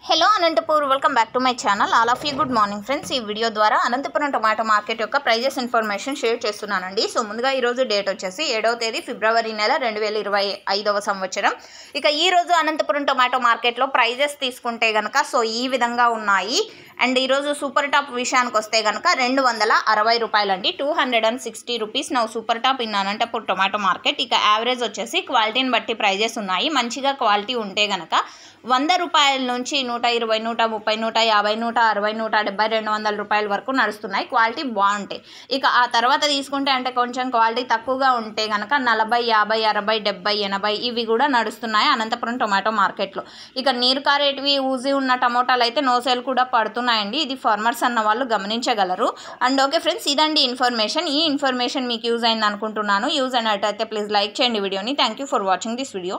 Hello Anantapur welcome back to my channel. All of you good morning friends. ఈ video ద్వారా Anantapuram tomato market యొక్క prices information share చేస్తున్నానండి. So ముందుగా ఈరోజు date వచ్చేసి 7వ తేదీ ఫిబ్రవరి నెల 2025వ సంవత్సరం. ఇక ఈరోజు అనంతపురం టొమాటో మార్కెట్లో ప్రైజెస్ తీసుకుంటే కనుక సో ఈ విధంగా ఉన్నాయి. అండ్ ఈరోజు సూపర్ టాప్ విషయానికి వస్తే కనుక 260 రూపాయలండి, 260 rupees now super top in Anantapur tomato market. ఇక యావరేజ్ వచ్చేసి క్వాలిటీని బట్టి ప్రైజెస్ ఉన్నాయి. మంచిగా క్వాలిటీ ఉంటే కనుక 100 రూపాయల నుంచి 120, 130, 150, 160, 170, 200 రూపాయల వరకు నడుస్తున్నాయి. క్వాలిటీ బాగుంటాయి. ఇక ఆ తర్వాత తీసుకుంటే అంటే కొంచెం క్వాలిటీ తక్కువగా ఉంటే కనుక 40, 50, 60, 70, 80 ఇవి కూడా నడుస్తున్నాయి అనంతపురం టొమాటో మార్కెట్లో. ఇక నీరు కారేటివి ఊజీ ఉన్న టమోటాలు అయితే నో సేల్ కూడా పడుతున్నాయండి. ఇది ఫార్మర్స్ అన్న వాళ్ళు గమనించగలరు. అండ్ ఓకే ఫ్రెండ్స్, ఇదండి ఇన్ఫర్మేషన్. ఈ ఇన్ఫర్మేషన్ మీకు యూజ్ అయింది అనుకుంటున్నాను. యూజ్ అయినట్టయితే ప్లీజ్ లైక్ చేయండి వీడియోని. Thank you for watching this video.